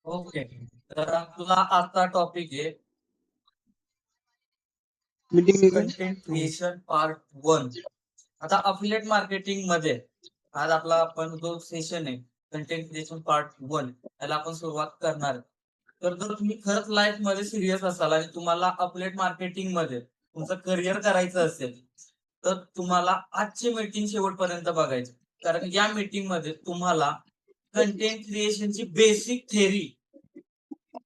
Okay. तर आपला आता टॉपिक आहे मीटिंग कंटेंट क्रिएशन पार्ट 1. आता अफिलिएट मार्केटिंग मध्ये आज आपला आपण जो सेशन आहे कंटेंट क्रिएशन पार्ट 1 याला आपण सुरुवात करणार आहे. तर जर तुम्ही खरंच लाईफ मध्ये सिरियस असाल आणि तुम्हाला अफिलिएट मार्केटिंग मध्ये तुमचं करिअर करायचं असेल तर तुम्हाला आजची मीटिंग शेवटपर्यंत बघायची. कारण या मीटिंग मध्ये तुम्हाला कंटेंट क्रिएशनची बेसिक थेरी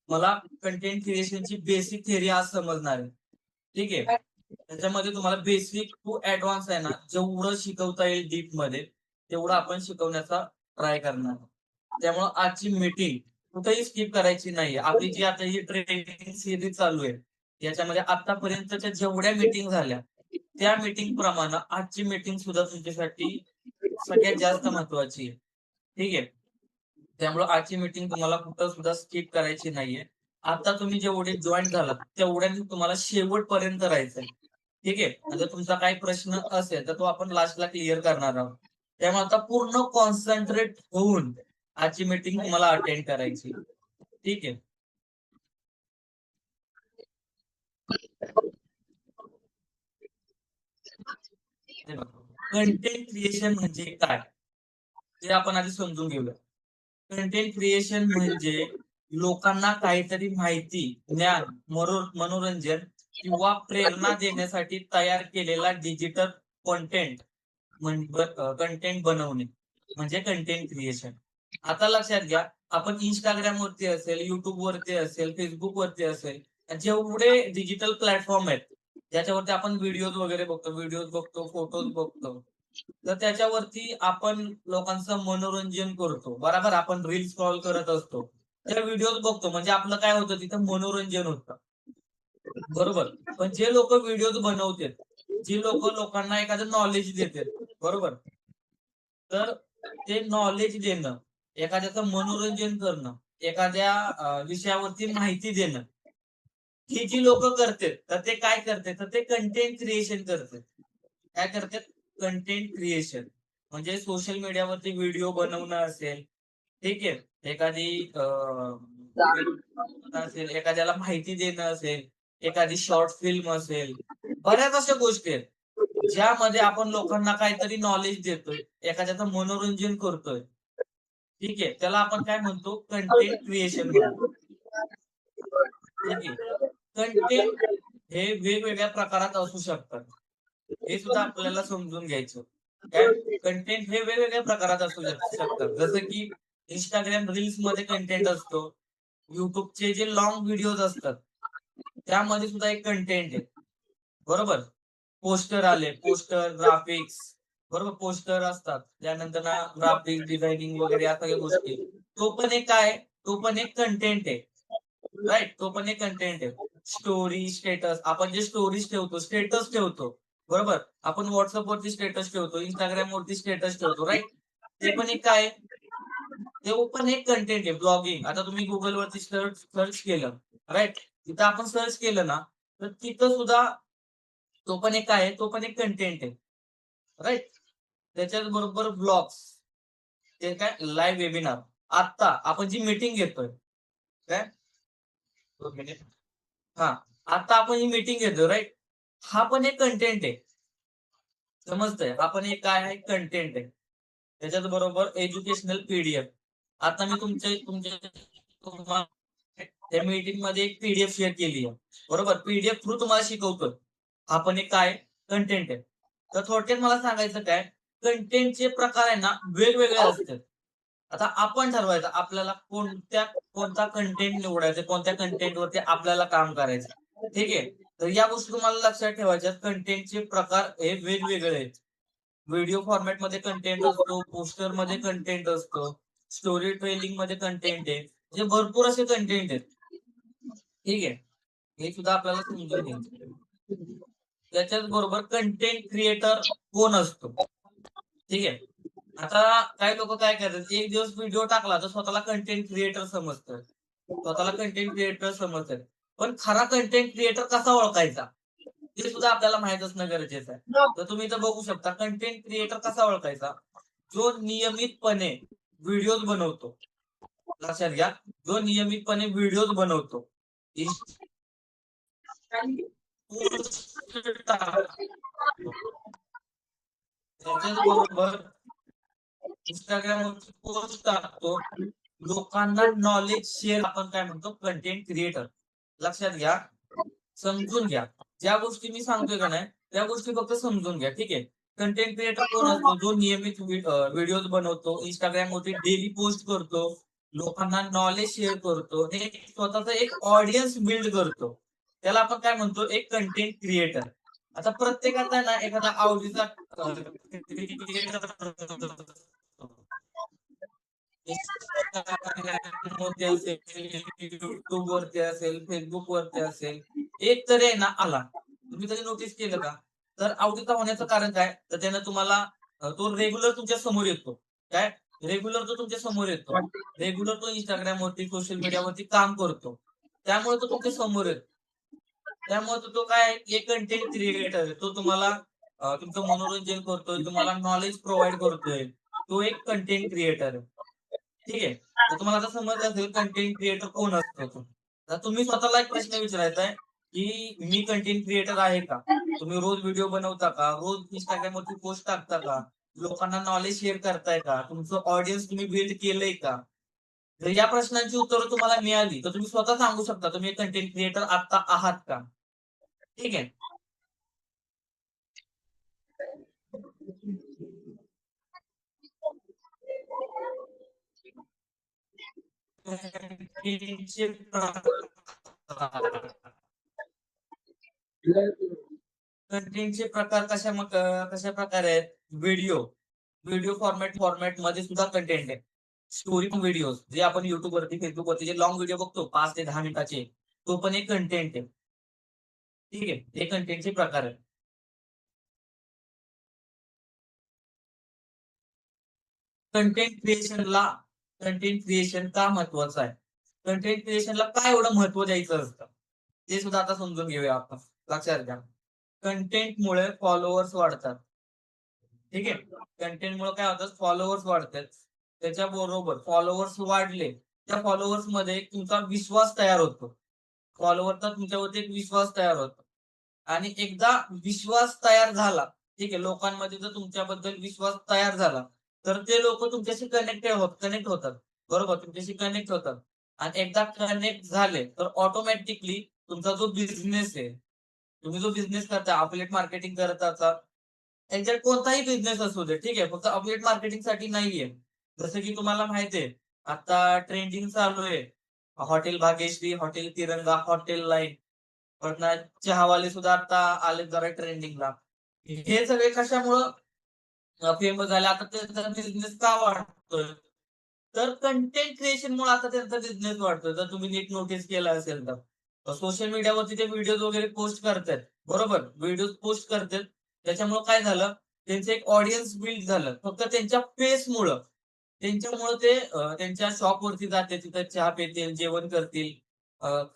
मला कंटेंट क्रिएशनची बेसिक थेरी आज समजणार आहे. ठीक आहे. त्याच्यामध्ये तुम्हाला बेसिक टू ऍडव्हान्स आहे ना, जेवढं शिकवता येईल डीप मध्ये तेवढं आपण शिकवण्याचा ट्राय करणार. त्यामुळे आजची मीटिंग कुठेही स्किप करायची नाही. आपली जी आता ही ट्रेनिंग सिरीज चालू आहे याच्यामध्ये आतापर्यंतच्या जेवढ्या मीटिंग झाल्या त्या मीटिंग प्रमाणे आजची मीटिंग सुद्धा तुमच्यासाठी सगळ्यात जास्त महत्वाची आहे. ठीक आहे. त्यामुळे आजची मीटिंग तुम्हाला कुठं सुद्धा स्किप करायची नाहीये. आता तुम्ही जेवढे जॉईन झालात तेवढ्याने तुम्हाला शेवटपर्यंत राहायचंय. ठीक आहे. जर तुमचा काही प्रश्न असेल तर तो आपण लास्टला क्लिअर करणार आहोत. त्यामुळे आता पूर्ण कॉन्सन्ट्रेट होऊन आजची मीटिंग तुम्हाला अटेंड करायची. ठीक आहे. कंटेंट क्रिएशन म्हणजे काय ते आपण आधी समजून घेऊया. कंटेंट क्रिएशन म्हणजे लोकांना काहीतरी माहिती, ज्ञान, मनोरंजन किंवा प्रेरणा देण्यासाठी तयार केलेला डिजिटल कॉन्टेंट कंटेंट बनवणे म्हणजे कंटेंट क्रिएशन. आता लक्षात घ्या, आपण इंस्टाग्राम वरती असेल, युट्यूब वरती असेल, फेसबुक वरती असेल, जेवढे डिजिटल प्लॅटफॉर्म आहेत ज्याच्यावरती आपण व्हिडिओज बघतो, फोटोज बघतो, तर त्याच्यावरती आपण लोकांचं मनोरंजन करतो. बरोबर, आपण रील स्क्रॉल करत असतो, त्या व्हिडिओज बघतो, म्हणजे आपलं काय होतं तिथं मनोरंजन होतं. बरोबर. पण जे लोक व्हिडिओज बनवतात, जी लोक लोकांना एखादं नॉलेज देतात, बरोबर, तर ते नॉलेज देणं, एखाद्याचं मनोरंजन करणं, एखाद्या विषयावरती माहिती देणं, ही जी लोक करतात तर ते काय करतात, तर ते कंटेंट क्रिएशन करतात. काय करतात? Content creation. म्हणजे सोशल मीडियावरती व्हिडिओ बनवणं असेल, ठीक आहे, एखादी असेल, एखाद्याला माहिती देणं असेल, एखादी शॉर्ट फिल्म असेल, बऱ्याच अशा गोष्टी आहेत ज्यामध्ये आपण लोकांना काहीतरी नॉलेज देतोय, एखाद्याचं मनोरंजन करतोय. ठीक आहे, त्याला आपण काय म्हणतो? कंटेंट क्रिएशन म्हणतो. ठीक आहे. कंटेंट हे वेगवेगळ्या प्रकारात असू शकतात. हे सुद्धा आपल्याला समजून घ्यायचं. काय? कंटेंट हे वेगवेगळ्या प्रकारात असू शकतात. जसं की इंस्टाग्राम रील्स मध्ये कंटेंट असतो. युट्यूबचे जे लॉंग व्हिडिओज असतात त्यामध्ये सुद्धा एक कंटेंट आहे. बरोबर. पोस्टर आले, पोस्टर, ग्राफिक्स, बरोबर, पोस्टर असतात. त्यानंतर ना ग्राफिक्स डिझायनिंग वगैरे या सगळ्या गोष्टी. तो पण एक काय? तो पण एक कंटेंट आहे. राईट, तो पण एक कंटेंट आहे. स्टोरी, स्टेटस, आपण जे स्टोरीज ठेवतो, स्टेटस ठेवतो, बरोबर, आपण व्हॉट्सअप वरती स्टेटस ठेवतो, इंस्टाग्राम वरती स्टेटस ठेवतो, राईट, ते पण एक काय? ते पण एक कंटेंट आहे. ब्लॉगिंग, आता तुम्ही गुगल वरती सर्च केलं, राईट, तिथं आपण सर्च केलं ना, तर तिथं सुद्धा तो पण एक काय आहे? तो पण एक कंटेंट आहे. राईट. त्याच्याच बरोबर ब्लॉग्स, ते काय? Live webinar. आता आपण जी मीटिंग घेतोय, काय? 2 मिनिट. हा, आता आपण ही मीटिंग घेतोय, राईट, हा पण एक कंटेंट आहे. समजतंय? हा पण एक काय आहे? कंटेंट आहे. त्याच्याच बरोबर एज्युकेशनल पीडीएफ. आता मी तुम्हाला त्या मीटिंग मध्ये एक पीडीएफ शेअर केली आहे, बरोबर, पीडीएफ थ्रू तुम्हाला शिकवतोय. हा पण एक काय? कंटेंट आहे. तर थोडक्यात मला सांगायचं काय, कंटेंटचे प्रकार आहे ना वेगवेगळे असतात. आता आपण ठरवायचं आपल्याला कोणता कंटेंट निवडायचा, कोणत्या कंटेंट वरती आपल्याला काम करायचं. ठीक आहे. तर या गोष्टी तुम्हाला लक्षात ठेवायच्या. कंटेंटचे प्रकार हे वेगवेगळे आहेत. व्हिडिओ फॉर्मॅट मध्ये कंटेंट असतो, पोस्टर मध्ये कंटेंट असतो, स्टोरी टेलिंग मध्ये कंटेंट आहे, जे भरपूर असे कंटेंट आहेत. ठीक आहे. हे सुद्धा आपल्याला समजून घ्यायचं. त्याच्याच बरोबर कंटेंट क्रिएटर कोण असतो? ठीक आहे. आता काही लोक काय करतात, एक दिवस व्हिडिओ टाकला तर स्वतःला कंटेंट क्रिएटर समजतात, पण खरा कंटेंट क्रिएटर कसा ओळखायचा ते सुद्धा आपल्याला माहित असणं गरजेचं आहे. तर तुम्ही इथं बघू शकता, कंटेंट क्रिएटर कसा ओळखायचा? जो नियमितपणे व्हिडिओज बनवतो, लक्षात घ्या, जो नियमितपणे व्हिडिओ बनवतो, त्याच्याचबरोबर इंस्टाग्रामवरती पोस्ट टाकतो, लोकांना नॉलेज शेअर, आपण काय म्हणतो कंटेंट क्रिएटर. लक्षात घ्या, समजून घ्या, ज्या गोष्टी मी सांगतोय का नाही त्या गोष्टी फक्त समजून घ्या, ठीक आहे. कंटेंट क्रिएटर कोण असतो? जो नियमित व्हिडिओज बनवतो, इंस्टाग्रामवरती डेली पोस्ट करतो, लोकांना नॉलेज शेअर करतो, एक स्वतःचा एक ऑडियन्स बिल्ड करतो, त्याला आपण काय म्हणतो? एक कंटेंट क्रिएटर. आता प्रत्येकाचा ना एखादा आवडीचा मध्ये असेल, युट्यूब वरती असेल, फेसबुक वरती असेल, एक तरी आहे ना आला. तुम्ही कधी नोटीस केलं का? तर आवडीचा होण्याचं कारण काय? तर त्यानं तुम्हाला तो रेग्युलर तुमच्या समोर येतो. काय? रेग्युलर तो तुमच्या समोर येतो. रेग्युलर तो Instagram वरती, सोशल मीडियावरती काम करतो. त्यामुळे तो तुमच्या समोर येतो. त्यामुळे तो काय आहे, एक कंटेंट क्रिएटर आहे. तो तुम्हाला तुमचं मनोरंजन करतोय, तुम्हाला नॉलेज प्रोव्हाईड करतोय. तो एक कंटेंट क्रिएटर आहे. ठीक आहे. तर तुम्हाला आता समजलं असेल कंटेंट क्रिएटर कोण असतो तो. तर तुम्ही स्वतःला एक प्रश्न विचारायचा आहे, की मी कंटेंट क्रिएटर आहे का? तुम्ही रोज व्हिडिओ बनवता का? रोज Instagramवरती पोस्ट टाकता का? लोकांना नॉलेज शेअर करताय का? तुमचं ऑडियन्स तुम्ही बिल्ड केलंय का? जर या प्रश्नांची उत्तरं तुम्हाला मिळाली, तर तुम्ही स्वतः सांगू शकता तुम्ही एक कंटेंट क्रिएटर आता आहात का? ठीक आहे. कंटेंटचे कंटेंटचे प्रकार कशा प्रकारे आहेत? व्हिडिओ व्हिडिओ फॉर्मॅट मध्ये सुद्धा कंटेंट आहे. स्टोरी व्हिडिओ जे आपण YouTube वरती, Facebook वरती जे लॉंग व्हिडिओ बघतो 5 ते 10 मिनिटाचे, तो पण एक कंटेंट आहे. ठीक आहे. हे कंटेंटचे प्रकार आहेत. कंटेंट क्रिएशन का महत्वाचं आहे? कंटेंट क्रिएशनला काय एवढं महत्व द्यायचं असतं? ते सुद्धा आता समजून घेऊया आपण. लक्षात घ्या. कंटेंटमुळे फॉलोअर्स वाढतात. ठीक आहे. कंटेंटमुळे काय होतं? फॉलोअर्स वाढतात. त्याच्याबरोबर फॉलोअर्स वाढले, त्या फॉलोअर्समध्ये तुमचा विश्वास तयार होतो. फॉलोअरचा तुमच्यावरती एक विश्वास तयार होतो. आणि एकदा विश्वास तयार झाला, ठीक आहे, लोकांमध्ये जर तुमच्याबद्दल विश्वास तयार झाला, तर ते लोकं तुमच्याशी कनेक्ट होतात. बरोबर, तुमच्याशी कनेक्ट होतात. आणि एकदा कनेक्ट झाले, तर ऑटोमॅटिकली तुमचा जो बिझनेस आहे, तुम्ही जो बिझनेस करता, अफिलिएट मार्केटिंग करत असाल, त्यांच्यात कोणताही बिझनेस असू दे, ठीक आहे, फक्त अफिलिएट मार्केटिंगसाठी नाहीये. जसं की तुम्हाला माहिती आहे, आता ट्रेंडिंग चालू आहे. हॉटेल भाग्यश्री, हॉटेल तिरंगा, हॉटेल लाईन, पुन्हा चहावाले सुद्धा आता आलेत जरा ट्रेंडिंगला. हे सगळे कशामुळं फेमस झाले? आता त्यांचा बिझनेस का वाढतोय? तर कंटेंट क्रिएशनमुळे आता त्यांचा बिझनेस वाढतोय. जर तुम्ही नीट नोटीस केलं असेल तर. सोशल मीडियावरती ते व्हिडिओज वगैरे पोस्ट करतायत. बरोबर? व्हिडिओज पोस्ट करतायत. त्याच्यामुळं काय झालं? त्यांचं एक ऑडियन्स बिल्ड झालं. फक्त त्यांच्या फेसमुळं. त्यांच्यामुळं ते त्यांच्या शॉपवरती जातील, तिथं चहा पितील, जेवण करतील,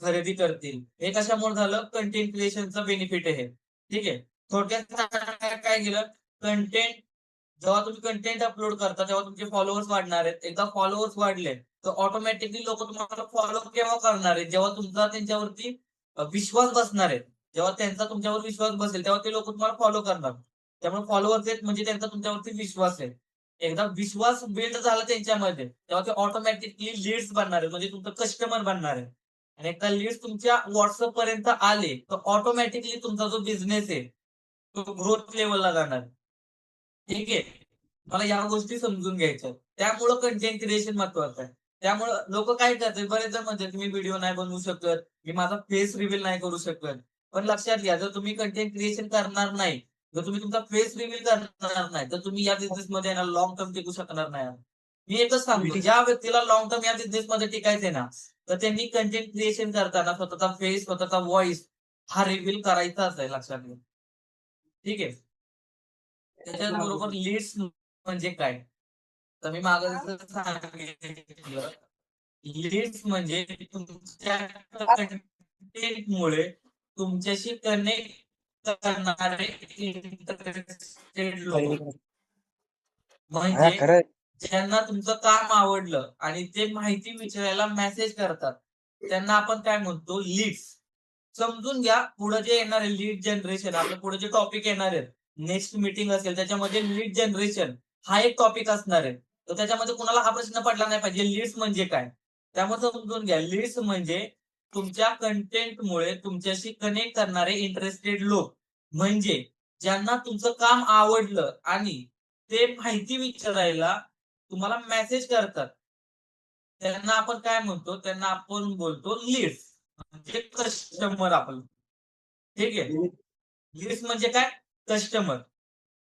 खरेदी करतील. हे कशामुळे झालं? कंटेंट क्रिएशनचा बेनिफिट आहे हे. ठीक आहे. थोडक्यात काय केलं? कंटेंट जेव्हा तुम्ही कंटेंट अपलोड करता, तेव्हा तुमचे फॉलोअर्स वाढणार आहेत. एकदा फॉलोअर्स वाढले, तर ऑटोमॅटिकली लोकं तुम्हाला फॉलो केव्हा करणार आहेत? जेव्हा तुमचा त्यांच्यावरती विश्वास बसणार आहे. जेव्हा त्यांचा तुमच्यावर विश्वास बसेल, तेव्हा ते लोकं तुम्हाला फॉलो करणार. त्यामुळे फॉलोअर्स आहेत म्हणजे त्यांचा तुमच्यावरती विश्वास आहे. एकदा विश्वास बिल्ड झाला त्यांच्यामध्ये, तेव्हा ते ऑटोमॅटिकली लीड्स बनणार आहेत. म्हणजे तुमचं कस्टमर बनणार आहे. आणि एकदा लीड्स तुमच्या WhatsApp पर्यंत आले, तर ऑटोमॅटिकली तुमचा जो बिझनेस आहे, तो ग्रोथ लेव्हलला जाणार. ठीक आहे. मला या गोष्टी समजून घ्यायच्या आहेत. त्यामुळं कंटेंट क्रिएशन महत्वाचं आहे. त्यामुळं लोकं काय करतात, बरेच जण म्हणतात, की मी व्हिडिओ नाही बनवू शकत, मी माझा फेस रिव्हील नाही करू शकत. पण लक्षात घ्या, जर तुम्ही कंटेंट क्रिएशन करणार नाही, जर तुम्ही तुमचा फेस रिव्हील करणार नाही, तर तुम्ही या बिझनेसमध्ये ना लाँग टर्म टिकू शकणार नाही. मी एकच सांगतो, ज्या व्यक्तीला लाँग टर्म या बिझनेसमध्ये टिकायचंय ना, तर त्यांनी कंटेंट क्रिएशन करताना स्वतःचा फेस, स्वतःचा व्हॉइस हा रिव्हील करायचाच आहे, लक्षात घ्या. ठीक आहे. त्याच्याच बरोबर लीड्स म्हणजे काय? तर मी मागे जसं सांगितलं, लीड्स म्हणजे तुमच्या कंटेंटमुळे तुमच्याशी कनेक्ट करणारे इंटरेस्टेड लोक. हा म्हणजे खरंय. ज्यांना तुमचं काम आवडलं आणि ते माहिती विचारायला मेसेज करतात, त्यांना आपण काय म्हणतो लीड्स. समजून घ्या पुढे जे येणार आहे लीड जनरेशन, आपलं पुढे जे टॉपिक येणार आहेत, नेक्स्ट मीटिंग असेल त्याच्यामध्ये लीड जनरेशन हा एक टॉपिक असणार आहे. तर त्याच्यामध्ये कुणाला हा प्रश्न पडला नाही पाहिजे लीड्स म्हणजे काय? त्यामुळे समजून घ्या लीड्स म्हणजे तुमच्या कंटेंटमुळे तुमच्याशी कनेक्ट करणारे इंटरेस्टेड लोक. म्हणजे ज्यांना तुमचं काम आवडलं आणि ते माहिती विचारायला तुम्हाला मेसेज करतात. त्यांना आपण काय म्हणतो? त्यांना आपण बोलतो लीड्स. म्हणजे कस्टमर आपलं. ठीक आहे. लीड्स म्हणजे काय? कस्टमर.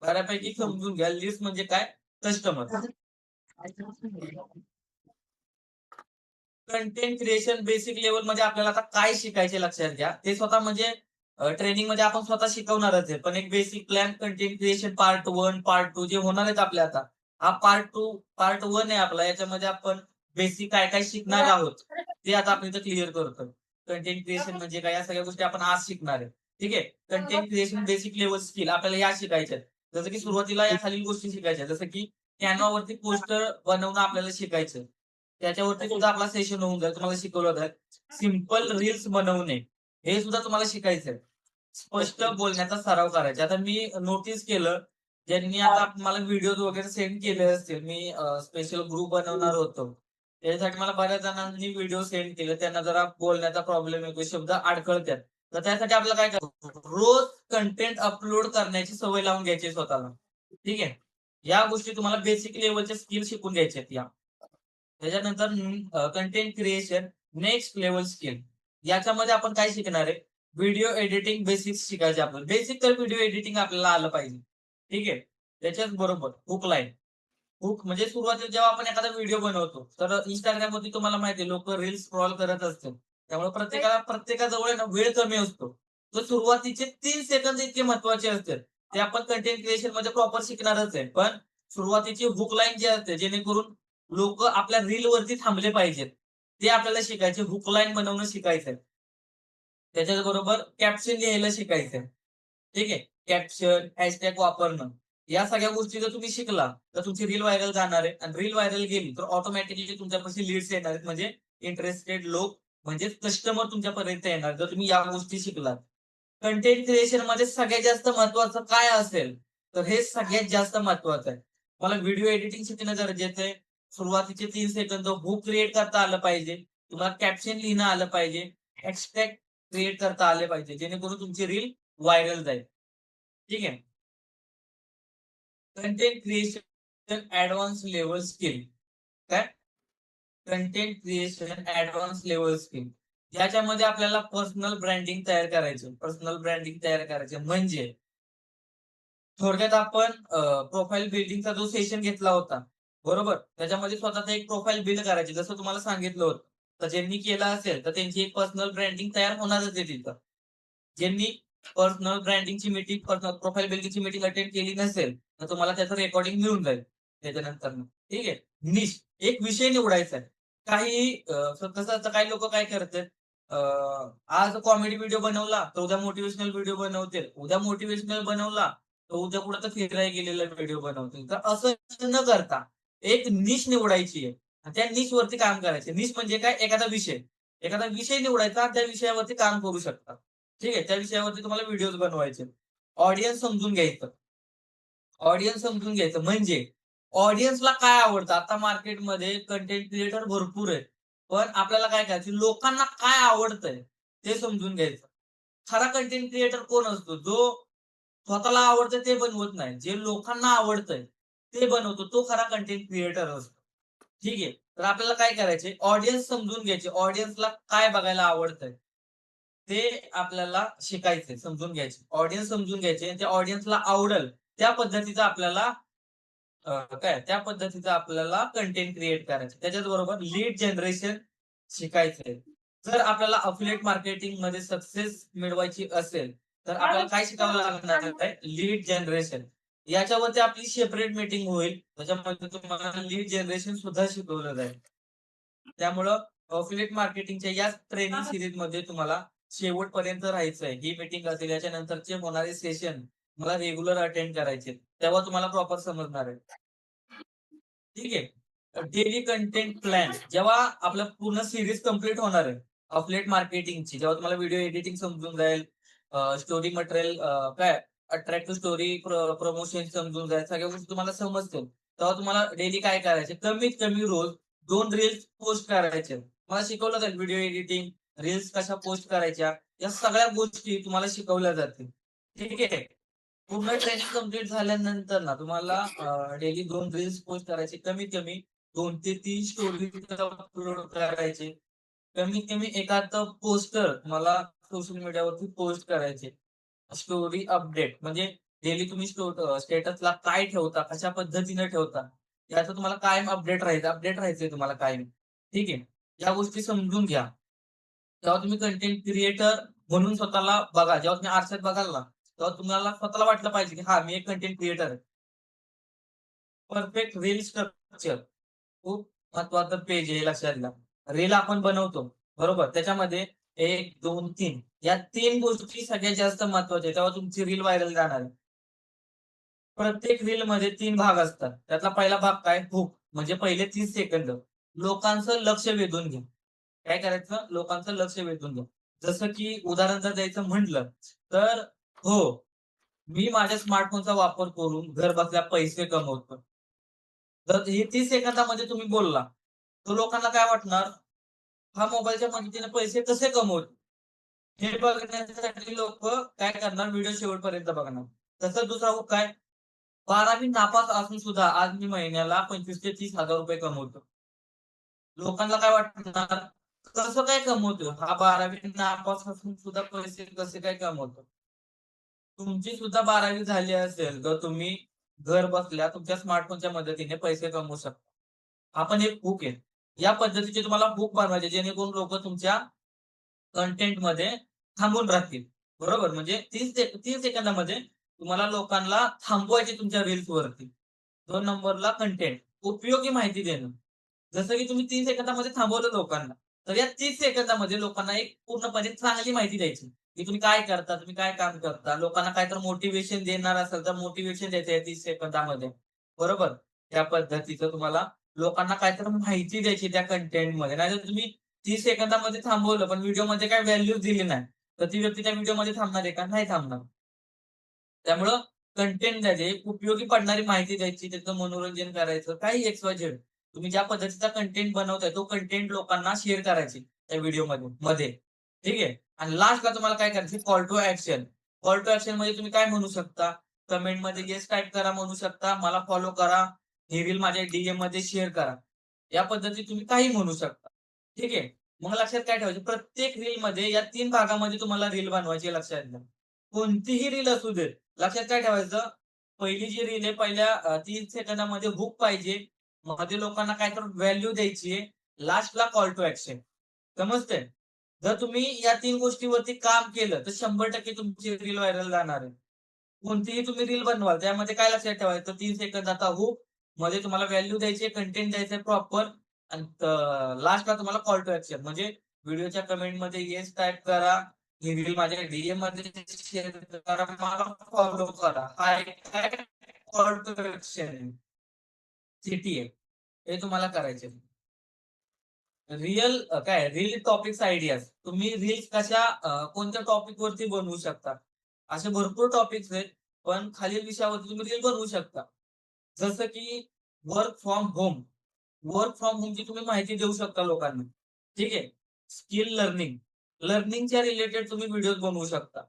बऱ्यापैकी समजून घ्या लीड्स म्हणजे काय? Customer. Content creation basic level मध्ये आपल्याला आता काय शिकायचे लक्षात घ्या. ते स्वतः म्हणजे ट्रेनिंग मध्ये आपण स्वतः शिकवणारच आहे. पण एक basic plan content creation part 1, part 2 जे होणार आहेत आपले आता. हा पार्ट 1 आहे आपला. याच्यामध्ये आपण बेसिक काय-काय शिकणार आहोत. ते आता आपण इथं क्लिअर करतोय. कंटेंट क्रिएशन म्हणजे काय? या सगळ्या गोष्टी आपण आज शिकणार आहे. ठीक आहे. Content creation basic level skill आपल्याला या शिकायच्या आहेत. जसं की सुरुवातीला या खालील गोष्टी शिकायच्या जसं की Canvaवरती पोस्टर बनवणं आपल्याला शिकायचं. त्याच्यावरती सुद्धा आपला सेशन होऊन जाईल. तुम्हाला शिकवलं जाईल. सिंपल रील्स बनवणे, हे सुद्धा तुम्हाला शिकायचंय. स्पष्ट बोलण्याचा सराव करायचा. आता मी नोटीस केलं, ज्यांनी आता मला व्हिडिओज वगैरे सेंड केले असतील. मी स्पेशल ग्रुप बनवणार होतो. त्याच्यासाठी मला बऱ्याच जणांनी व्हिडिओ सेंड केले. त्यांना जरा बोलण्याचा प्रॉब्लेम येतो, शब्द अडखळतात. तर त्यासाठी आपल्याला काय करायचं, रोज कंटेंट अपलोड करण्याची सवय लावून घ्यायची स्वतःला. ठीक आहे. या गोष्टी तुम्हाला बेसिक लेव्हलच्या स्किल शिकून घ्यायच्या आहेत या. त्याच्यानंतर content creation next level skill. याच्यामध्ये आपण काय शिकणार आहे? व्हिडिओ एडिटिंग बेसिक्स शिकायचे आपल्याला. बेसिक तर व्हिडिओ एडिटिंग आपल्याला आलं पाहिजे. ठीक आहे. त्याच्याच बरोबर हुक लाईन. हुक म्हणजे सुरुवातीला जेव्हा आपण एखादा व्हिडिओ बनवतो, तर Instagramवरती तुम्हाला माहिती आहे लोकं रील्स स्क्रॉल करत असतात. त्यामुळे प्रत्येकाजवळ आहे ना वेळ कमी असतो. तर सुरुवातीचे 3 सेकंद इतके महत्त्वाचे असतात. ते आपण कंटेंट क्रिएशनमध्ये प्रॉपर शिकणारच आहे. पण सुरुवातीची हुक लाईन जी असते जेणेकरून लोकं आपल्या रीलवरती थांबले पाहिजेत. ते आपल्याला शिकायचे. हुक लाईन बनवणं शिकायचंय. त्याच्याबरोबर कॅप्शन लिहायला शिकायचंय. ठीक आहे. कॅप्शन, हॅशटॅग वापरणं. या सगळ्या गोष्टी जर तुम्ही शिकला, तर तुमची रील व्हायरल जाणार आहे आणि रील व्हायरल गेली, तर ऑटोमॅटिकली तुमच्यापाशी लीड्स येणार आहेत. म्हणजे इंटरेस्टेड लोक म्हणजेच कस्टमर तुमच्यापर्यंत येणार, जर तुम्ही या गोष्टी शिकलात. कंटेंट क्रिएशनमध्ये सगळ्यात जास्त महत्त्वाचं काय असेल, तर हे सगळ्यात जास्त महत्त्वाचं आहे. मला व्हिडिओ एडिटिंग शिकणं गरजेचं आहे. सुरुवातीचे 3 सेकंद हुक क्रिएट करता आलं पाहिजे. तुम्हाला कॅप्शन लिहिणं आलं पाहिजे. हॅशटॅग क्रिएट करता आले पाहिजे, जेणेकरून तुमची रील व्हायरल जाईल. ठीक आहे. Content creation advance level skill. काय? Content creation advance level skill. याच्यामध्ये आपल्याला पर्सनल ब्रँडिंग तयार करायचं. पर्सनल ब्रँडिंग तयार करायचं म्हणजे थोडक्यात आपण प्रोफाइल बिल्डिंगचा जो सेशन घेतला होता, बरोबर? त्याच्यामध्ये स्वतःचं एक प्रोफाइल बिल्ड करायची. जसं तुम्हाला सांगितलं होतं. तर ज्यांनी केलं असेल, तर त्यांची एक पर्सनल ब्रँडिंग तयार होणारच आहे तिथं. ज्यांनी पर्सनल ब्रँडिंगची मीटिंग, पर्सनल प्रोफाइल बिल्डिंगची मीटिंग अटेंड केली नसेल, तर तुम्हाला त्याचं रेकॉर्डिंग मिळून जाईल त्याच्यानंतरनं. ठीक आहे. निश एक विषय निवडायचा आहे. कसं असतं काही लोकं काय करतात, अ, आज कॉमेडी व्हिडिओ बनवला, तर उद्या मोटिव्हेशनल व्हिडिओ बनवतील. उद्या मोटिव्हेशनल बनवला, तर उद्या कुठं तर फिरायला गेलेला व्हिडिओ बनवतील. तर असं न करता एक निश निवडायची आहे. आणि त्या निशवरती काम करायचं. निश म्हणजे काय? एखादा विषय. एखादा विषय निवडायचा आणि त्या विषयावरती काम करू शकता. ठीक आहे. त्या विषयावरती तुम्हाला व्हिडिओज बनवायचे. ऑडियन्स समजून घ्यायचं. ऑडियन्स समजून घ्यायचं म्हणजे ऑडियन्सला काय आवडतं? आता मार्केटमध्ये कंटेंट क्रिएटर भरपूर आहेत. पण आपल्याला काय करायचं? लोकांना काय आवडतंय? ते समजून घ्यायचं. खरा कंटेंट क्रिएटर कोण असतो? जो स्वतःला आवडतं ते बनवत नाही. जे लोकांना आवडतंय ते बनवतो. तो खरा कंटेंट क्रिएटर असतो. ठीक आहे. तर आपल्याला काय करायचंय? ऑडियन्स समजून घ्यायचे. ऑडियन्सला काय बघायला आवडतंय? ते आपल्याला शिकायचंय, समजून घ्यायचे. ऑडियन्स समजून घ्यायचे आणि त्या ऑडियन्सला आवडेल त्या पद्धतीचं आपल्याला त्या पद्धतीचं आपल्याला कंटेंट क्रिएट करायचं. त्याच्याचबरोबर लीड जनरेशन शिकायचंय. जर आपल्याला अफिलिएट मार्केटिंगमध्ये सक्सेस मिळवायची असेल, तर आपल्याला काय शिकावं लागणार आहे? Lead generation. याच्यावरती आपली सेपरेट मीटिंग होईल. त्याच्यामध्ये तुम्हाला लीड जनरेशन सुद्धा शिकवलं जाईल. त्यामुळं अफिलिएट मार्केटिंगच्या याच ट्रेनिंग सीरीजमध्ये तुम्हाला शेवटपर्यंत राहायचंय. ही मीटिंग असेल, याच्यानंतरचे होणारे सेशन मला रेग्युलर अटेंड करायचे. तेव्हा तुम्हाला प्रॉपर समजणार आहे. ठीक आहे. डेली कंटेंट प्लॅन जेव्हा आपलं पूर्ण सिरीज कंप्लीट होणार आहे अफलेट मार्केटिंगची, जेव्हा तुम्हाला व्हिडिओ एडिटिंग समजून जाईल, स्टोरी मटेरियल काय अट्रॅक्टिव्ह स्टोरी प्रमोशन समजून जाईल, सगळ्या गोष्टी तुम्हाला समजतील, तेव्हा तुम्हाला डेली काय करायचे, कमीत कमी रोज 2 रील्स पोस्ट करायचे. मला शिकवलं जाईल व्हिडिओ एडिटिंग, रील्स कशा पोस्ट करायच्या, या सगळ्या गोष्टी तुम्हाला शिकवल्या जातील. ठीक आहे. पूर्ण ट्रेनिंग कंप्लीट झाल्यानंतर ना तुम्हाला डेली 2 रील्स पोस्ट करायचे. कमीत कमी 2 ते 3 स्टोरीज अपलोड करायचे. कमीत कमी एखादं पोस्टर मला सोशल मीडियावरती पोस्ट करायचे. स्टोरी अपडेट म्हणजे डेली तुम्ही स्टेटसला काय ठेवता, कशा पद्धतीने ठेवता, याचं तुम्हाला कायम अपडेट राहायचंय तुम्हाला कायम. ठीक आहे. या गोष्टी समजून घ्या. जेव्हा तुम्ही कंटेंट क्रिएटर म्हणून स्वतःला बघा, जेव्हा तुम्ही आरशात बघाल ना, तेव्हा तुम्हाला स्वतःला वाटलं पाहिजे, की हां, मी एक कंटेंट क्रिएटर आहे. परफेक्ट रील स्ट्रक्चर खूप महत्वाचं पेज आहे, हे लक्षात घ्या. रील आपण बनवतो, बरोबर? त्याच्यामध्ये 1, 2, 3 या 3 गोष्टी सगळ्यात जास्त महत्वाच्या आहेत. तेव्हा तुमची रील व्हायरल जाणार आहे. प्रत्येक रीलमध्ये 3 भाग असतात. त्यातला पहिला भाग काय? हुक म्हणजे पहिले 30 सेकंद. लोकांचं लक्ष वेधून घ्या. काय करायचं? लोकांचं लक्ष वेधून घ्या. जसं की उदाहरण जर द्यायचं म्हटलं, तर हो, मी माझ्या स्मार्टफोनचा वापर करून घरबसल्या पैसे कमवतो. तर हे 30 सेकंदामध्ये तुम्ही बोलला, तर लोकांना काय वाटणार? हा मोबाईलच्या मदतीने पैसे कसे कमवतो? हे बघण्यासाठी लोकं काय करणार? व्हिडिओ शेवटपर्यंत बघणार. तसंच दुसरा हुक काय? 12वी नापास असून सुद्धा आज मी महिन्याला 25,000 ते 30,000 रुपये कमवतो. लोकांना काय वाटणार? कसं काय कमवतो? हा 12वी नापास असून सुद्धा पैसे कसे काय कमवतो? तुमची सुद्धा 12वी झाली असेल, तर तुम्ही घर बसल्या तुमच्या स्मार्टफोनच्या मदतीने पैसे कमवू शकता. हा पण एक हूक आहे. या पद्धतीचे तुम्हाला हूक बनवायचे जेणेकरून लोकं तुमच्या कंटेंटमध्ये थांबून राहतील. बरोबर? म्हणजे 30 सेकंदामध्ये तुम्हाला लोकांना थांबवायचे तुमच्या रील्सवरती. 2 नंबरला कंटेंट, उपयोगी माहिती देणं. जसं की तुम्ही 3 सेकंदामध्ये थांबवलं लोकांना, तर या 30 सेकंदामध्ये लोकांना एक पूर्णपणे चांगली माहिती द्यायची, की तुम्ही काय करता, तुम्ही काय काम करता. लोकांना काय तर मोटिव्हेशन देणार असाल, तर मोटिव्हेशन द्यायचं या 30 सेकंदामध्ये. बरोबर? त्या पद्धतीचं तुम्हाला लोकांना काहीतरी माहिती द्यायची त्या कंटेंटमध्ये. नाहीतर तुम्ही 30 सेकंदामध्ये थांबवलं, पण व्हिडिओमध्ये काही व्हॅल्यूच दिली नाही, तर ती व्यक्ती त्या व्हिडिओमध्ये थांबणार आहे का? नाही थांबणार. त्यामुळं कंटेंट द्यायचे, उपयोगी पडणारी माहिती द्यायची, त्याचं मनोरंजन करायचं, काही एक्स-वाय-झेड. तुम्ही ज्या पद्धतीचा कंटेंट बनवताय, तो कंटेंट लोकांना शेअर करायची त्या व्हिडिओमध्ये. ठीक आहे? आणि लास्टला तुम्हाला काय करायचं? Call to action. Call to ॲक्शनमध्ये तुम्ही काय म्हणू शकता? कमेंटमध्ये येस टाइप करा म्हणू शकता, मला फॉलो करा, ही रील माझ्या डीएममध्ये शेअर करा. या पद्धतीत तुम्ही काहीही म्हणू शकता. ठीक आहे? मग लक्षात काय ठेवायचं? प्रत्येक रीलमध्ये या 3 भागामध्ये तुम्हाला रील बनवायची आहे, लक्षात घ्या. कोणतीही रील असू दे. लक्षात काय ठेवायचं? पहिली जी रील आहे पहिल्या 30 सेकंदामध्ये हूक पाहिजे. मध्ये लोकांना काहीतरी व्हॅल्यू द्यायची आहे. लास्टला कॉल टू ॲक्शन. समजतंय? जर तुम्ही या 3 गोष्टीवरती काम केलं, तर 100% तुमची रील व्हायरल जाणार आहे. कोणतीही तुम्ही रील बनवाल, त्यामध्ये काय लक्षात ठेवायचं 3 सेकंदाचा हूक, मध्ये तुम्हाला व्हॅल्यू द्यायची आहे, कंटेंट द्यायचं आहे प्रॉपर आणि लास्टला तुम्हाला कॉल टू ॲक्शन म्हणजे व्हिडिओच्या कमेंटमध्ये येस टाइप करा, ही रील माझ्या डीएममध्ये शेअर करा, मला फॉलो करा. हा एक काय कॉल टू ॲक्शन सिटी आहे. हे तुम्हाला करायचे. काय रील टॉपिक्स आयडियाज. तुम्ही रील्स कोणत्या टॉपिकवरती बनवू शकता. असे भरपूर टॉपिक्स आहेत, पण खालील विषयावरती तुम्ही रील बनवू शकता. जसं की work from home. Work from होमची तुम्ही माहिती देऊ शकता लोकांना. ठीक आहे. Skill learning. लर्निंगच्या रिलेटेड तुम्ही व्हिडिओज बनवू शकता.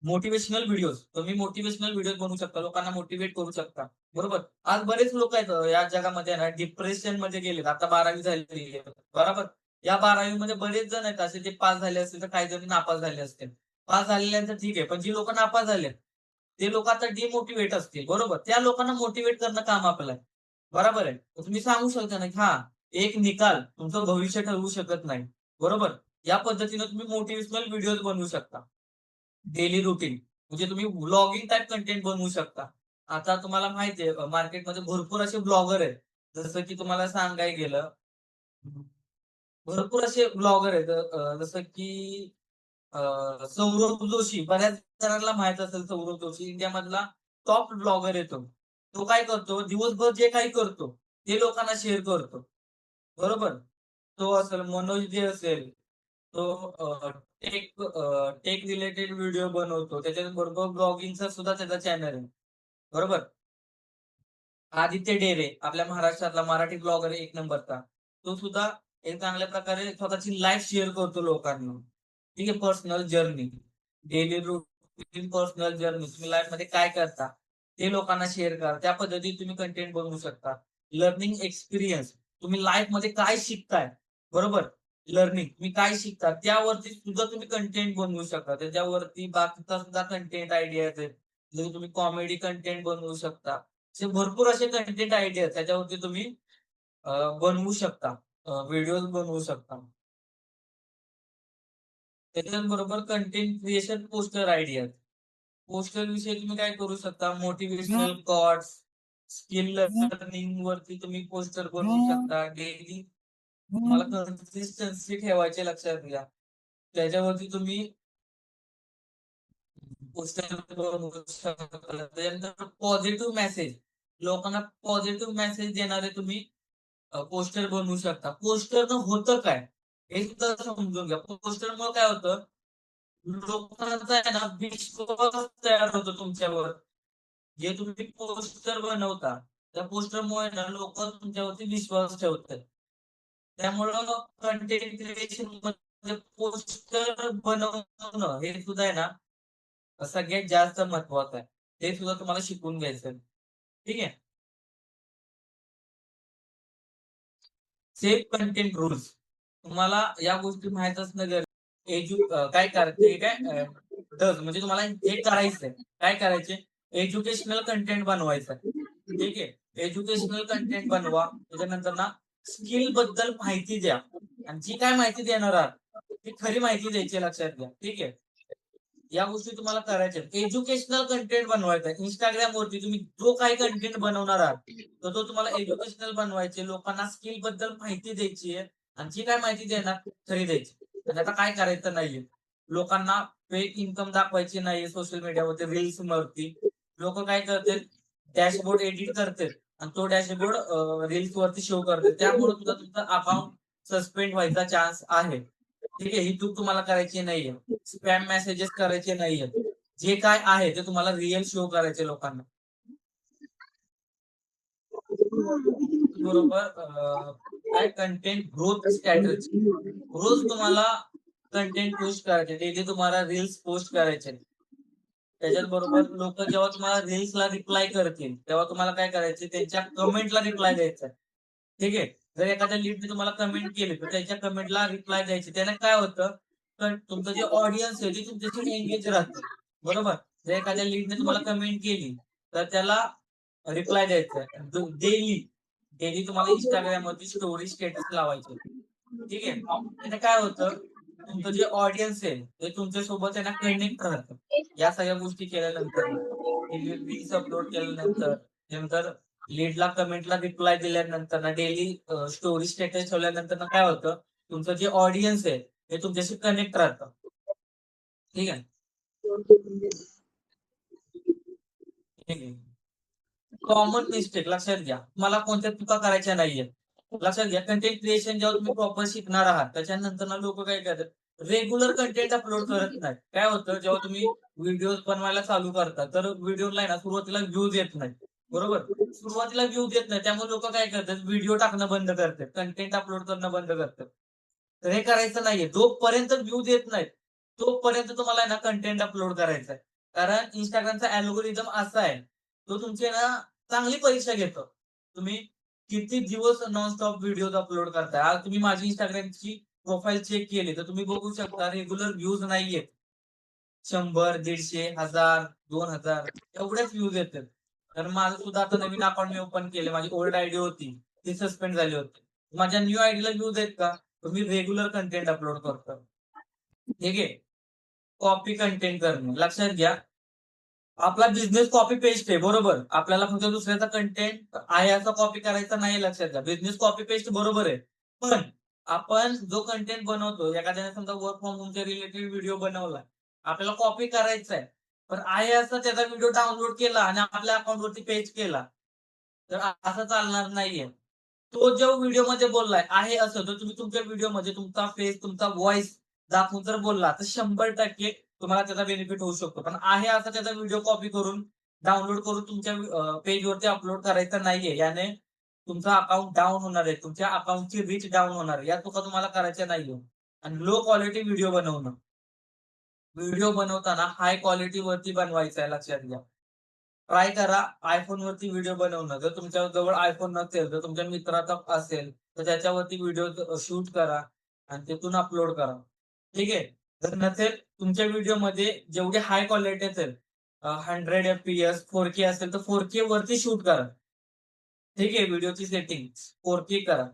Motivational videos. तुम्ही मोटिव्हेशनल व्हिडिओज बनवू शकता. लोकांना मोटिव्हेट करू शकता. बरोबर. आज बरेच लोक आहेत या जगामध्ये ना डिप्रेशनमध्ये गेलेत. आता 12वी झालेली आहे. बरोबर. या 12वी मध्ये बरेच जण आहेत असे जे पास झाले असतील, तर काही जण नापास झाले असतील. पास झालेल्यांचं ठीक आहे. पण जी लोकं नापास झालेत, ते लोकं आता डिमोटिव्हेट असतील. बरोबर. त्या लोकांना मोटिव्हेट करणं काम आपलं आहे. बरोबर आहे. तर तुम्ही सांगू शकता ना, की हां, एक निकाल तुमचं भविष्य ठरवू शकत नाही. बरोबर. या पद्धतीने तुम्ही मोटिव्हेशनल व्हिडिओज बनवू शकता. डेली रूटीन म्हणजे तुम्ही व्लॉगिंग टाइप कंटेंट बनवू शकता. आता तुम्हाला माहिती आहे मार्केटमध्ये भरपूर असे ब्लॉगर आहेत. जसं की तुम्हाला सांगायला गेलं, भरपूर असे ब्लॉगर आहेत. जसं की सौरभ जोशी बऱ्याच जणांना माहीत असेल सौरभ जोशी इंडियामधला टॉप ब्लॉगर आहे तो. तो काय करतो दिवसभर जे काही करतो ते लोकांना शेअर करतो. बरोबर? तो असेल, मनोज जे असेल, तो टेक रिलेटेड व्हिडिओ बनवतो. त्याच्याबरोबर ब्लॉगिंगचा सुद्धा त्याचा चॅनल आहे. बरोबर? आदित्य डेरे आपल्या महाराष्ट्रातला मराठी ब्लॉगर एक नंबरचा. तो सुद्धा एक चांगल्या प्रकारे स्वतःची लाईफ शेअर करतो लोकांना. ठीक आहे. Personal journey, daily routine personal journey. तुम्ही लाईफमध्ये काय करता, ते लोकांना शेअर करा. त्या पद्धतीने तुम्ही कंटेंट बनवू शकता. लर्निंग एक्सपिरियन्स, तुम्ही लाईफमध्ये काय शिकताय, बरोबर? लर्निंग, तुम्ही काय शिकता त्यावरती सुद्धा तुम्ही कंटेंट बनवू शकता. त्याच्यावरती बाकीचा सुद्धा कंटेंट आयडियाज आहेत. जसं तुम्ही कॉमेडी कंटेंट बनवू शकता. असे भरपूर असे कंटेंट आयडिया आहेत त्याच्यावरती तुम्ही बनवू शकता. व्हिडिओज बनवू शकता. त्याच्याचबरोबर content creation poster idea. Poster विषयी तुम्ही काय करू शकता, मोटिव्हेशनल कॉट्स, स्किल लर्निंग वरती तुम्ही पोस्टर बनवू शकता. डेली तुम्हाला कन्सिस्टन्सी ठेवायची लक्षात घ्या. त्याच्यावरती तुम्ही पोस्टर बनवू शकता. त्याच्यानंतर पॉझिटिव्ह मेसेज, लोकांना पॉझिटिव्ह मेसेज देणारे तुम्ही पोस्टर बनवू शकता. पोस्टरनं होतं काय? हे सुद्धा समजून घ्या. पोस्टरमुळे काय होतं, लोकांचा आहे ना विश्वास तयार होतो तुमच्यावर. जे तुम्ही पोस्टर बनवता, त्या पोस्टरमुळे ना लोकं तुमच्यावरती विश्वास ठेवतात. त्यामुळं कंटेंट क्रिएशन मध्ये पोस्टर बनवणं हे सुद्धा आहे ना सगळ्यात जास्त महत्वाचं आहे. ते सुद्धा तुम्हाला शिकून घ्यायचं आहे. ठीक आहे. सेफ कंटेंट रूल्स, तुम्हाला या गोष्टी माहीत असणं काय करायचं काय डज म्हणजे तुम्हाला हे करायचंय. काय करायचे? एज्युकेशनल कंटेंट बनवायचं. ठीक आहे. एज्युकेशनल कंटेंट बनवा. त्याच्यानंतर ना स्किल बद्दल माहिती द्या. आणि जी काय माहिती देणार आहात, ती खरी माहिती द्यायची लक्षात घ्या. ठीक आहे. या गोष्टी तुम्हाला करायच्या आहेत. एज्युकेशनल कंटेंट बनवायचा आहे. Instagramवरती तुम्ही जो काही कंटेंट बनवणार आहात, तर तो तुम्हाला एज्युकेशनल बनवायचे. लोकांना स्किल बद्दल माहिती द्यायची आहे आणि जी काय माहिती देणार खरी द्यायची. आणि आता काय करायचं नाहीये. लोकांना फेक इन्कम दाखवायची नाहीये सोशल मीडियावरती, रील्सवरती. लोकं काय करतात, डॅशबोर्ड एडिट करतात आणि तो डॅशबोर्ड रील्सवरती शो करतात. त्यामुळे सुद्धा तुमचं अकाउंट सस्पेंड व्हायचा चान्स आहे. ठीक आहे. ही चूक तुम्हाला करायची नाहीये. स्पॅम मेसेजेस करायचे नाहीयेत. जे काय आहे ते तुम्हाला रिअल शो करायचे लोकांना. बरोबर काय कंटेंट ग्रोथ स्ट्रॅटेजी. रोज तुम्हाला कंटेंट पोस्ट करायचे. डेली तुम्हाला रील्स पोस्ट करायचे. त्याच्याचबरोबर लोकं जेव्हा तुम्हाला रील्सला रिप्लाय करतील, तेव्हा तुम्हाला काय करायचे, त्यांच्या कमेंटला रिप्लाय द्यायचा. ठीक आहे. जर एखाद्या लीडने तुम्हाला कमेंट केली, तर त्याच्या कमेंटला रिप्लाय द्यायची. त्याने काय होतं, तर तुमचं जे ऑडियन्स आहे, ते तुमच्याशी एंगेज राहतं. बरोबर? जर एखाद्या लीडने तुम्हाला कमेंट केली, तर त्याला रिप्लाय द्यायचा. डेली, डेली तुम्हाला Instagramवरती स्टोरी स्टेटस लावायचे. ठीक आहे. त्याने काय होतं, तुमचं जे ऑडियन्स आहे, ते तुमच्यासोबत आहे ना कनेक्ट राहतं. या सगळ्या गोष्टी केल्यानंतर रील्स अपलोड केल्यानंतर, नंतर लीडला कमेंटला रिप्लाय दिल्यानंतर ना, डेली स्टोरी स्टेटस ठेवल्यानंतर ना काय होतं, तुमचं जे ऑडियन्स आहे, ते तुमच्याशी कनेक्ट राहतं. ठीक आहे. ठीक आहे. कॉमन मिस्टेक लक्षात घ्या. तुम्हाला कोणत्या चुका करायच्या नाहीयेत. लक्षात घ्या, कंटेंट क्रिएशन जेव्हा तुम्ही प्रॉपर शिकणार आहात, त्याच्यानंतर ना लोकं काय करतात, रेग्युलर कंटेंट अपलोड करत नाहीत. काय होतं, जेव्हा तुम्ही व्हिडिओज बनवायला चालू करता, तर व्हिडिओला आहे ना सुरुवातीला व्ह्यूज येत नाहीत. बरोबर? सुरुवातीला व्ह्यूज येत नाही. त्यामुळे लोकं काय करतात, व्हिडिओ टाकणं बंद करतात. कंटेंट अपलोड करणं बंद करतात. तर हे करायचं नाहीये. जोपर्यंत व्ह्यूज येत नाहीत, तोपर्यंत तुम्हाला आहे ना कंटेंट अपलोड करायचा आहे. कारण Instagramचा अल्गोरिदम असा आहे, तो तुमची आहे ना चांगली परीक्षा घेतो. तुम्ही किती दिवस नॉनस्टॉप व्हिडिओज अपलोड करताय. आज तुम्ही माझी Instagramची प्रोफाइल चेक केली, तर तुम्ही बघू शकता रेग्युलर व्ह्यूज नाहीयेत. 100, 150, 1000, 2000 एवढेच व्ह्यूज येतात. तर माझं सुद्धा आता नवीन अकाउंट मी ओपन केले. माझी ओल्ड आयडी होती, ती सस्पेंड झाली होती. माझ्या न्यू आयडीला व्ह्यूज आहेत का? तर मी रेग्युलर कंटेंट अपलोड करतो. ठीक आहे. कॉपी कंटेंट करणं. लक्षात घ्या, आपला बिझनेस कॉपी पेस्ट आहे, बरोबर. आपल्याला फक्त दुसऱ्याचा कंटेंट आहे असा कॉपी करायचा नाही, लक्षात घ्या. बिझनेस कॉपी पेस्ट बरोबर आहे. पण आपण जो कंटेंट बनवतो, एखाद्याने समजा वर्क फ्रॉम होमच्या रिलेटेड व्हिडिओ बनवला, आपल्याला कॉपी करायचा आहे. पण आहे असा त्याचा व्हिडिओ डाउनलोड केला आणि आपल्या अकाउंटवरती पेस्ट केला, तर असं चालणार नाहीये. तो जो व्हिडिओमध्ये बोललाय आहे असं, तर तुम्ही तुमच्या व्हिडिओमध्ये तुमचा फेस, तुमचा व्हॉइस दाखवून जर बोलला, तर 100% तुम्हाला त्याचा बेनिफिट होऊ शकतो. पण आहे असा त्याचा व्हिडिओ कॉपी करून, डाउनलोड करून तुमच्या पेजवरती अपलोड करायचा नाहीये. याने तुमचं अकाउंट डाउन होणार आहे. तुमच्या अकाउंटची रीच डाउन होणार आहे. या चुका तुम्हाला करायच्या नाहीये. आणि लो क्वालिटी व्हिडिओ बनवणं. व्हिडिओ बनवताना हाय क्वालिटीवरती बनवायचा आहे लक्षात घ्या. ट्राय करा iPhoneवरती व्हिडिओ बनवणं. जर तुमच्या जवळ iPhone नसेल, तर तुमच्या मित्राचा असेल, तर त्याच्यावरती व्हिडिओ शूट करा आणि तिथून अपलोड करा. ठीक आहे. जर नसेल तुमच्या व्हिडिओमध्ये जेवढी हाय क्वालिटी असेल 100 FPS, 4K असेल, तर 4K वरती शूट करा. ठीक आहे. व्हिडिओची सेटिंग 4K करा.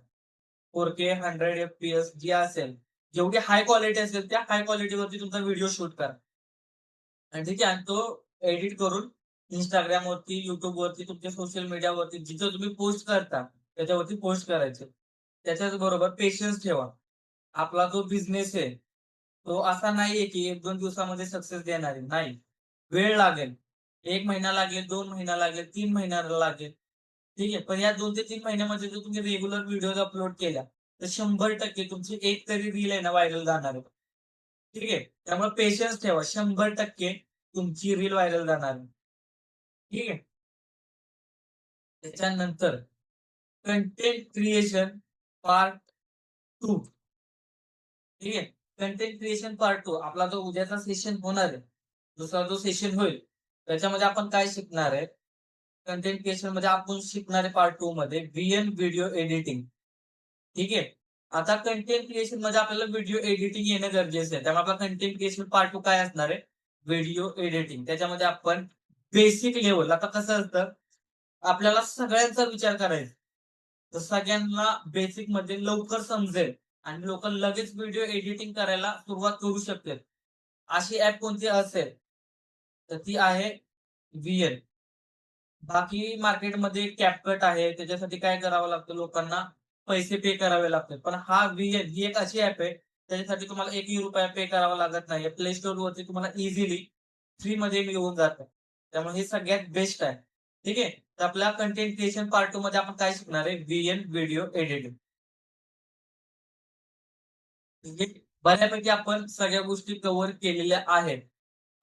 4K 100 FPS जी असेल, जेवढी हाय क्वालिटी असेल, त्या हाय क्वालिटीवरती तुमचा व्हिडिओ शूट करा. आणि ठीक आहे आणि तो एडिट करून Instagramवरती, YouTubeवरती, तुमच्या सोशल मीडियावरती जिथं तुम्ही पोस्ट करता, त्याच्यावरती पोस्ट करायचे. त्याच्याच बरोबर पेशन्स ठेवा. आपला जो बिझनेस आहे, तो असा नाहीये की 1-2 दिवसामध्ये सक्सेस देणार आहे. नाही. वेळ लागेल. 1 महिना लागेल, 2 महिना लागेल, 3 महिना लागेल. ठीक आहे. पण या 2 ते 3 महिन्यामध्ये जर तुम्ही रेग्युलर व्हिडिओज अपलोड केल्या, तर 100% तुमची एक तरी रील आहे ना व्हायरल जाणार आहे. ठीक आहे. त्यामुळे पेशन्स ठेवा. 100% तुमची रील व्हायरल जाणार आहे. ठीक आहे. त्याच्यानंतर कंटेंट क्रिएशन पार्ट 2. ठीक आहे. कंटेंट क्रिएशन पार्ट 2 आपला जो उद्याचा सेशन होणार आहे, दुसरा जो सेशन होईल, त्याच्यामध्ये आपण काय शिकणार आहे? कंटेंट क्रिएशनमध्ये आपण शिकणार आहे पार्ट 2 मध्ये व्हीडिओ एडिटिंग. ठीक आहे. आता कंटेंट क्रिएशनमध्ये आपल्याला व्हिडिओ एडिटिंग येणं गरजेचं आहे. त्यामुळे आपला कंटेंट क्रिएशन पार्ट 2 काय असणार आहे? Video editing. त्याच्यामध्ये आपण बेसिक लेव्हल आता कसं असतं, आपल्याला सगळ्यांचा विचार करायचा. तर सगळ्यांना बेसिकमध्ये लवकर समजेल आणि लोकं लगेच व्हिडिओ एडिटिंग करायला सुरुवात करू शकतील. अशी ॲप कोणती असेल, तर ती आहे व्हीएन. बाकी मार्केटमध्ये CapCut आहे. त्याच्यासाठी काय करावं लागतं लोकांना पैसे पे करावे लागतात. पण हा व्हीएन ही एक अशी ॲप आहे, त्याच्यासाठी तुम्हाला ₹1ही पे करावा लागत नाही. Play Storeवरती तुम्हाला इझिली फ्रीमध्ये मिळून जातं. त्यामुळे हे सगळ्यात बेस्ट आहे. ठीक आहे. तर आपल्या कंटेंट क्रिएशन पार्ट 2 मध्ये आपण काय शिकणार आहे? VN video editing. म्हणजे बऱ्यापैकी आपण सगळ्या गोष्टी कव्हर केलेल्या आहेत.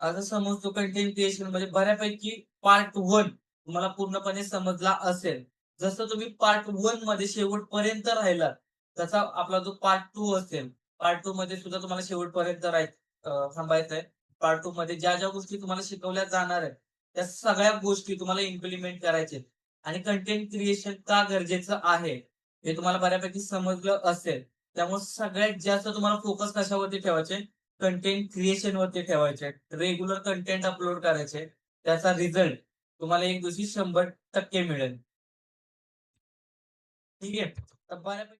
असं समजतो कंटेंट क्रिएशन म्हणजे बऱ्यापैकी पार्ट 1 तुम्हाला पूर्णपणे समजला असेल. जसं तुम्ही पार्ट 1 मध्ये शेवटपर्यंत राहिलात, तसा आपला जो पार्ट 2 असेल, पार्ट 2 मध्ये सुद्धा तुम्हाला शेवटपर्यंत थांबायचंय. पार्ट 2 मध्ये ज्या गोष्टी तुम्हाला शिकवल्या जाणार आहेत, त्या सगळ्या गोष्टी तुम्हाला इम्प्लिमेंट करायचे आणि कंटेंट क्रिएशन का गरजेचं आहे, हे तुम्हाला बऱ्यापैकी समजलं असेल. त्यामुळे सगळ्यात जास्त तुम्हाला फोकस कशावरती ठेवायचे? कंटेंट क्रिएशन वरती ठेवायचे. रेग्युलर कंटेंट अपलोड करायचे. त्याचा रिझल्ट तुम्हाला एक दिवशी 100% मिळेल. ठीक आहे. तर बऱ्यापैकी